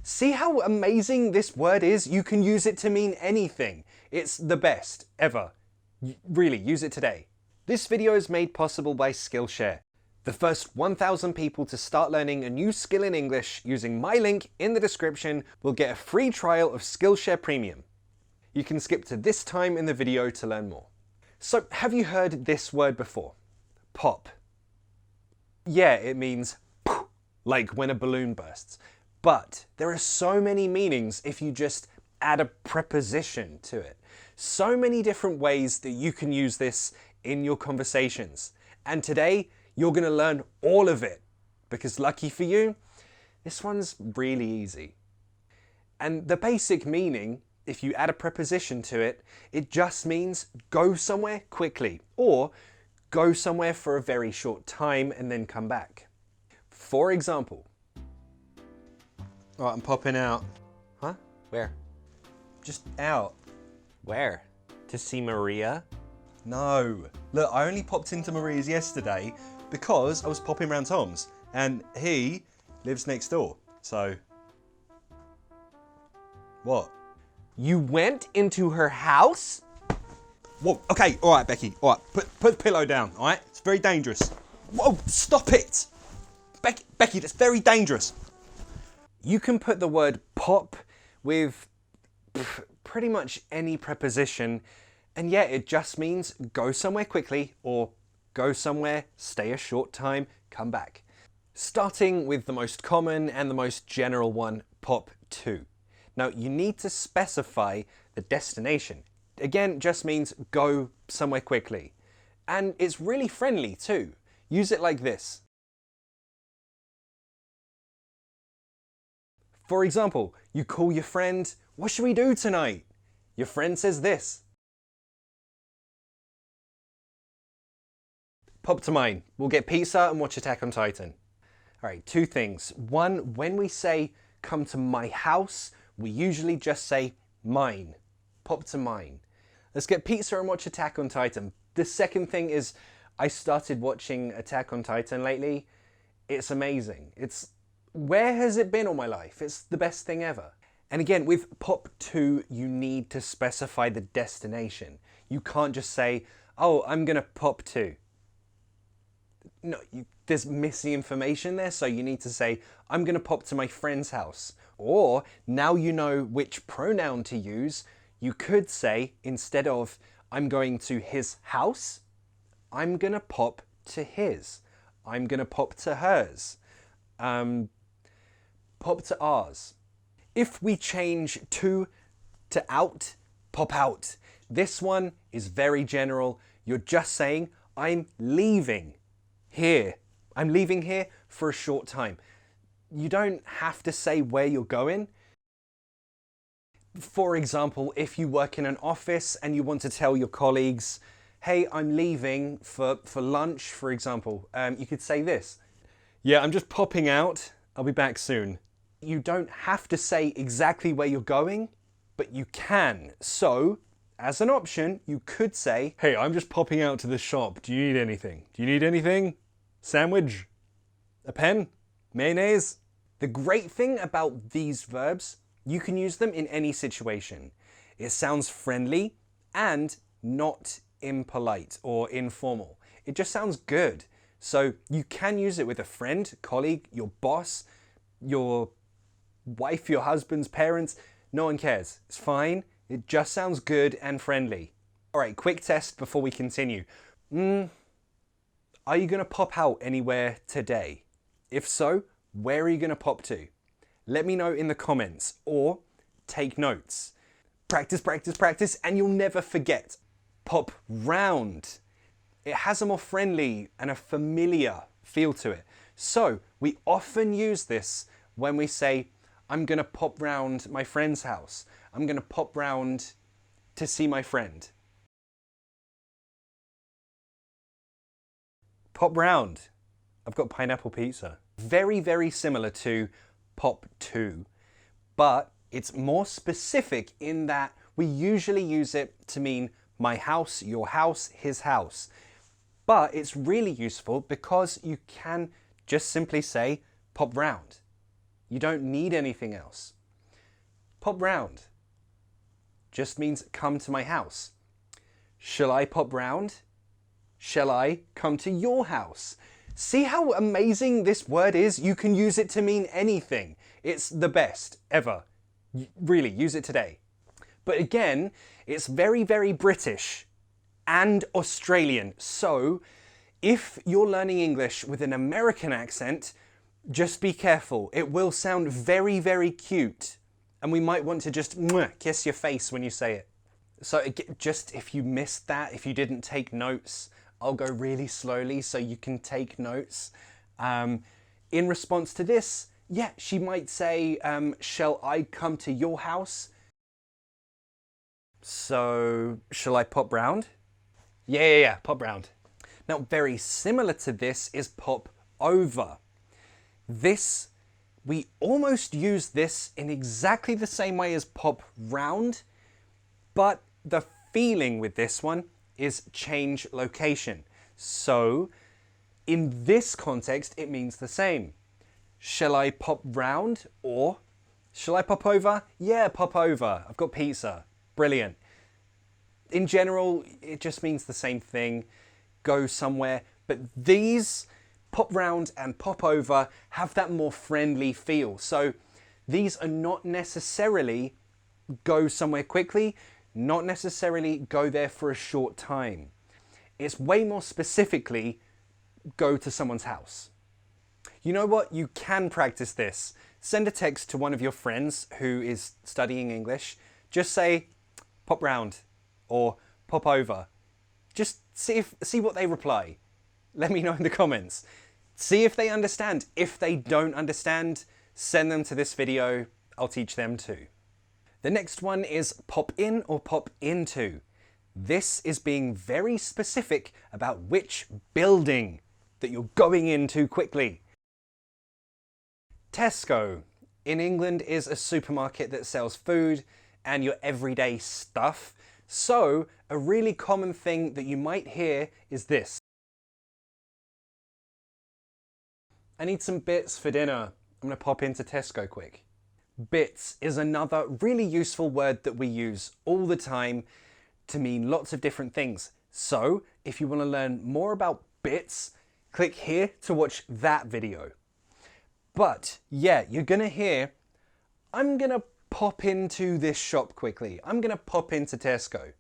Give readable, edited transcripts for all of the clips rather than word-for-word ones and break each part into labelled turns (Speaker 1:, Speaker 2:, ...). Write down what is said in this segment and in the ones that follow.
Speaker 1: See how amazing this word is? You can use it to mean anything. It's the best ever. Really, use it today. This video is made possible by Skillshare. The first 1,000 people to start learning a new skill in English using my link in the description will get a free trial of Skillshare Premium. You can skip to this time in the video to learn more. So, have you heard this word before? Pop. Yeah, it means like when a balloon bursts. But there are so many meanings if you just add a preposition to it. So many different ways that you can use this in your conversations. And today, you're going to learn all of it. Because lucky for you, this one's really easy. And the basic meaning, if you add a preposition to it, it just means go somewhere quickly. Or go somewhere for a very short time and then come back. For example, I'm popping out. Huh? Where? Just out. Where? To see Maria? No. Look, I only popped into Maria's yesterday because I was popping around Tom's and he lives next door. So, what? You went into her house? Whoa, okay, all right, Becky. All right, put the pillow down, all right? It's very dangerous. Whoa, stop it! Becky, that's very dangerous. You can put the word pop with pretty much any preposition, and yeah, it just means go somewhere quickly or go somewhere, stay a short time, come back. Starting with the most common and the most general one, pop to. Now, you need to specify the destination. Again, just means go somewhere quickly. And it's really friendly too. Use it like this. For example, you call your friend, what should we do tonight? Your friend says this. Pop to mine. We'll get pizza and watch Attack on Titan. All right, two things. One, when we say come to my house, we usually just say mine. Pop to mine. Let's get pizza and watch Attack on Titan. The second thing is I started watching Attack on Titan lately. It's amazing. Where has it been all my life? It's the best thing ever. And again, with pop to, you need to specify the destination. You can't just say, oh, I'm going to pop to. No, there's missing information there, so you need to say, I'm going to pop to my friend's house. Or, now you know which pronoun to use, you could say, instead of, I'm going to his house, I'm going to pop to his. I'm going to pop to hers. Pop to ours. If we change to out, pop out. This one is very general. You're just saying, I'm leaving here. I'm leaving here for a short time. You don't have to say where you're going. For example, if you work in an office and you want to tell your colleagues, hey, I'm leaving for lunch, for example, you could say this. Yeah, I'm just popping out. I'll be back soon. You don't have to say exactly where you're going, but you can. So, as an option, you could say, hey, I'm just popping out to the shop. Do you need anything? Do you need anything? Sandwich? A pen? Mayonnaise? The great thing about these verbs, you can use them in any situation. It sounds friendly and not impolite or informal. It just sounds good. So you can use it with a friend, colleague, your boss, your wife, your husband's parents. No one cares. It's fine. It just sounds good and friendly. All right, quick test before we continue. Are you going to pop out anywhere today? If so, where are you going to pop to? Let me know in the comments or take notes. Practice, practice, practice, and you'll never forget. Pop round. It has a more friendly and a familiar feel to it. So we often use this when we say, I'm going to pop round my friend's house. I'm going to pop round to see my friend. Pop round. I've got pineapple pizza. Very, very similar to pop to, but it's more specific in that we usually use it to mean my house, your house, his house. But it's really useful because you can just simply say pop round. You don't need anything else. Pop round just means come to my house. Shall I pop round? Shall I come to your house? See how amazing this word is? You can use it to mean anything. It's the best ever. Really, use it today. But again, it's very, very British and Australian. So if you're learning English with an American accent, just be careful. It will sound very, very cute. And we might want to just kiss your face when you say it. So just if you missed that, if you didn't take notes, I'll go really slowly so you can take notes. In response to this, yeah, she might say, shall I come to your house? So, shall I pop round? Yeah, pop round. Now, very similar to this is pop over. This, we almost use this in exactly the same way as pop round, but the feeling with this one is change location. So, in this context, it means the same. Shall I pop round? Or, shall I pop over? Yeah, pop over. I've got pizza. Brilliant. In general, it just means the same thing. Go somewhere. But these, pop round and pop over, have that more friendly feel. So these are not necessarily go somewhere quickly, not necessarily go there for a short time. It's way more specifically go to someone's house. You know what? You can practice this. Send a text to one of your friends who is studying English. Just say, pop round or pop over. Just see what they reply. Let me know in the comments. See if they understand. If they don't understand, send them to this video. I'll teach them too. The next one is pop in or pop into. This is being very specific about which building that you're going into quickly. Tesco in England is a supermarket that sells food and your everyday stuff. So a really common thing that you might hear is this. I need some bits for dinner. I'm going to pop into Tesco quick. Bits is another really useful word that we use all the time to mean lots of different things. So if you want to learn more about bits, click here to watch that video. But yeah, you're going to hear, I'm going to pop into this shop quickly. I'm going to pop into Tesco.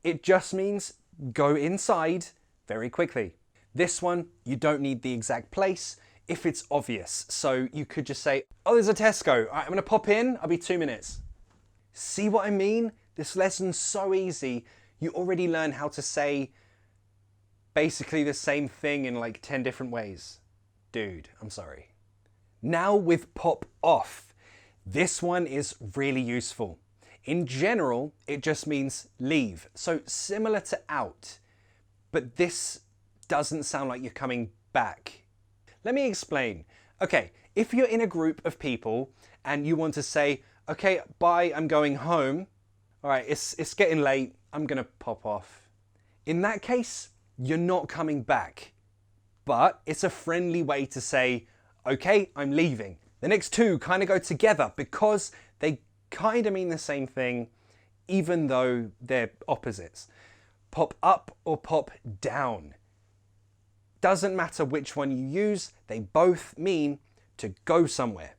Speaker 1: It just means go inside very quickly. This one, you don't need the exact place if it's obvious. So you could just say, oh, there's a Tesco. All right, I'm going to pop in. I'll be 2 minutes. See what I mean? This lesson's so easy. You already learn how to say basically the same thing in like 10 different ways. Dude, I'm sorry. Now with pop off. This one is really useful. In general, it just means leave. So similar to out, but this doesn't sound like you're coming back. Let me explain. Okay, if you're in a group of people and you want to say, okay, bye, I'm going home. All right, it's getting late. I'm gonna pop off. In that case, you're not coming back, but it's a friendly way to say, okay, I'm leaving. The next two kind of go together because they kind of mean the same thing, even though they're opposites. Pop up or pop down. Doesn't matter which one you use, they both mean to go somewhere.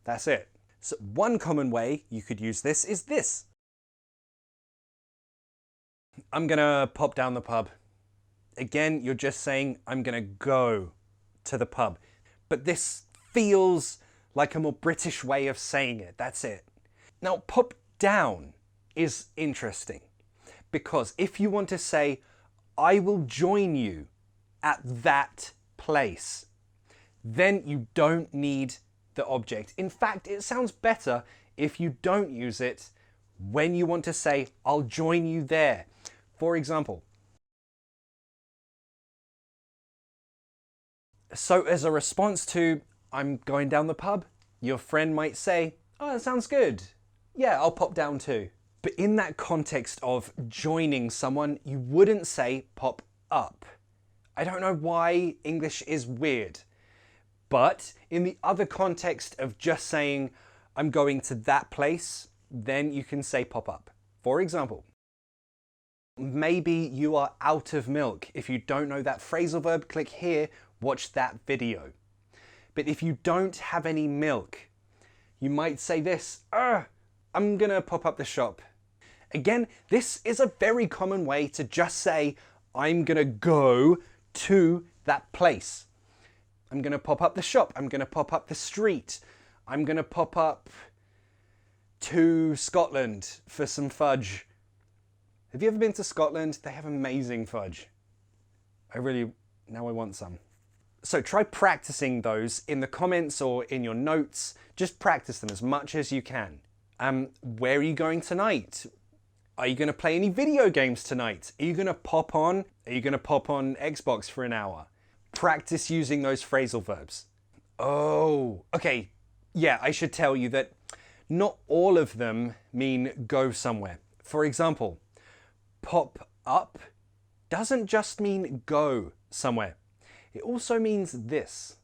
Speaker 1: That's it. So one common way you could use this is this. I'm gonna pop down the pub. Again, you're just saying, I'm gonna go to the pub. But this feels like a more British way of saying it. That's it. Now, pop down is interesting because if you want to say, I will join you at that place, then you don't need the object. In fact, it sounds better if you don't use it when you want to say, I'll join you there. For example, so as a response to, I'm going down the pub, your friend might say, oh, that sounds good. Yeah, I'll pop down too. But in that context of joining someone, you wouldn't say pop up. I don't know why English is weird, But in the other context of just saying, I'm going to that place, then you can say pop up. For example, maybe you are out of milk. If you don't know that phrasal verb, click here, watch that video. But if you don't have any milk, you might say this, I'm gonna pop up the shop. Again, this is a very common way to just say, I'm gonna go to that place. I'm gonna pop up the shop. I'm gonna pop up the street. I'm gonna pop up to Scotland for some fudge. Have you ever been to Scotland? They have amazing fudge. Now I want some. So try practicing those in the comments or in your notes. Just practice them as much as you can. Where are you going tonight? Are you going to play any video games tonight? Are you going to pop on Xbox for an hour? Practice using those phrasal verbs. Oh, okay. Yeah, I should tell you that not all of them mean go somewhere. For example, pop up doesn't just mean go somewhere. It also means this.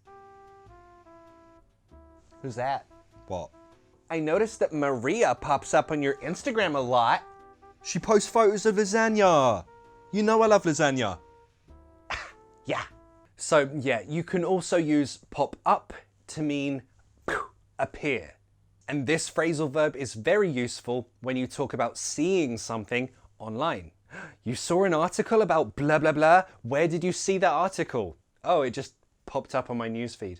Speaker 1: Who's that?
Speaker 2: What?
Speaker 1: I noticed that Maria pops up on your Instagram a lot.
Speaker 2: She posts photos of lasagna. You know I love lasagna.
Speaker 1: Yeah. So yeah, you can also use pop up to mean appear. And this phrasal verb is very useful when you talk about seeing something online. You saw an article about blah, blah, blah. Where did you see that article? Oh, it just popped up on my newsfeed.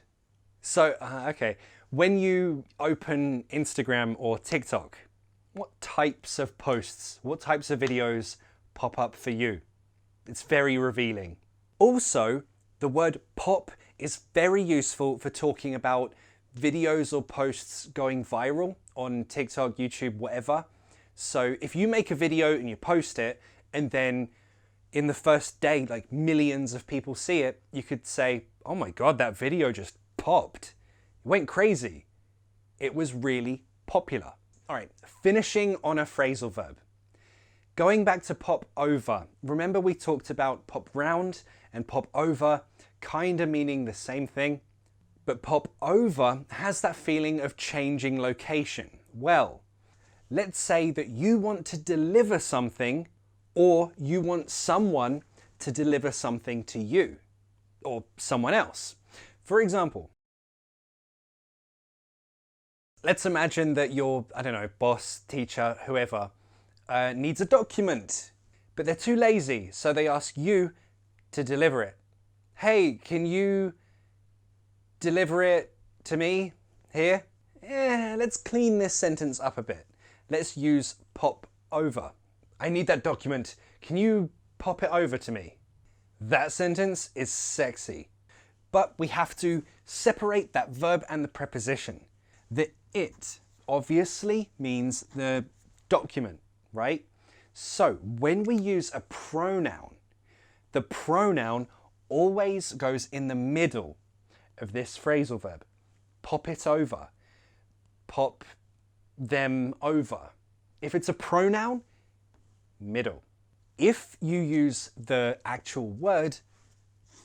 Speaker 1: So, okay, when you open Instagram or TikTok, what types of posts, what types of videos pop up for you? It's very revealing. Also, the word pop is very useful for talking about videos or posts going viral on TikTok, YouTube, whatever. So if you make a video and you post it, and then in the first day, like millions of people see it, you could say, oh my God, that video just popped. It went crazy. It was really popular. All right, finishing on a phrasal verb. Going back to pop over, remember we talked about pop round and pop over, kind of meaning the same thing, but pop over has that feeling of changing location. Well, let's say that you want to deliver something, or you want someone to deliver something to you, or someone else. For example, let's imagine that your, boss, teacher, whoever, needs a document, but they're too lazy, so they ask you to deliver it. Hey, can you deliver it to me here? Let's clean this sentence up a bit. Let's use pop over. I need that document. Can you pop it over to me? That sentence is sexy. But we have to separate that verb and the preposition. The it obviously means the document, right? So when we use a pronoun, the pronoun always goes in the middle of this phrasal verb. Pop it over. Pop them over. If it's a pronoun, middle. If you use the actual word,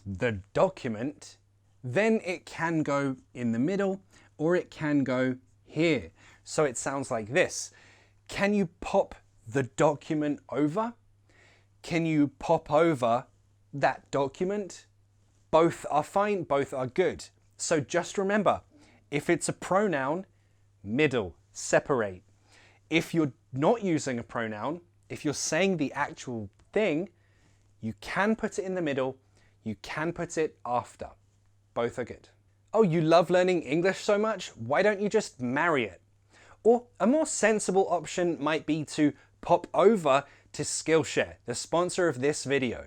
Speaker 1: the document, then it can go in the middle or it can go here. So it sounds like this. Can you pop the document over? Can you pop over that document? Both are fine, both are good. So just remember, if it's a pronoun, middle, separate. If you're not using a pronoun, if you're saying the actual thing, you can put it in the middle, you can put it after. Both are good. Oh, you love learning English so much? Why don't you just marry it? Or a more sensible option might be to pop over to Skillshare, the sponsor of this video.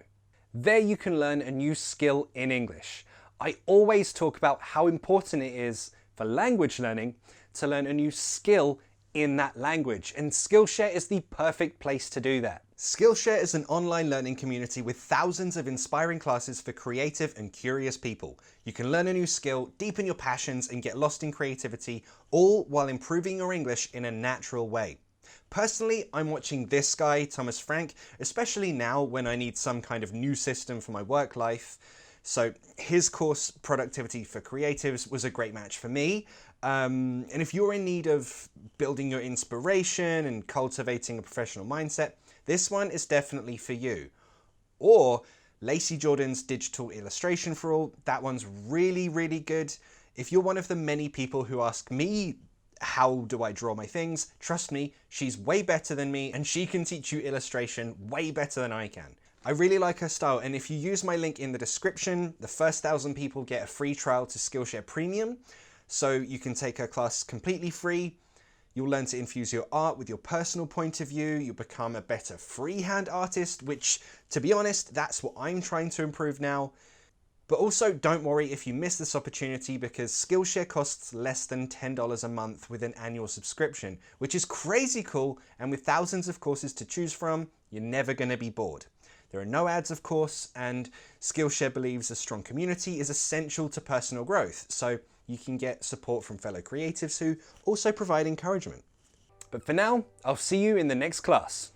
Speaker 1: There you can learn a new skill in English. I always talk about how important it is for language learning to learn a new skill in that language, and Skillshare is the perfect place to do that.
Speaker 2: Skillshare is an online learning community with thousands of inspiring classes for creative and curious people. You can learn a new skill, deepen your passions, and get lost in creativity, all while improving your English in a natural way. Personally, I'm watching this guy, Thomas Frank, especially now when I need some kind of new system for my work life. So his course, Productivity for Creatives, was a great match for me. And if you're in need of building your inspiration and cultivating a professional mindset, this one is definitely for you. Or Lacey Jordan's Digital Illustration for All, that one's really, really good. If you're one of the many people who ask me, how do I draw my things? Trust me, she's way better than me and she can teach you illustration way better than I can. I really like her style, and if you use my link in the description, the first 1,000 people get a free trial to Skillshare Premium. So you can take her class completely free. You'll learn to infuse your art with your personal point of view. You'll become a better freehand artist, which, to be honest, that's what I'm trying to improve now. But also, don't worry if you miss this opportunity, because Skillshare costs less than $10 a month with an annual subscription, which is crazy cool, and with thousands of courses to choose from, you're never going to be bored. There are no ads, of course, and Skillshare believes a strong community is essential to personal growth, so you can get support from fellow creatives who also provide encouragement.
Speaker 1: But for now, I'll see you in the next class.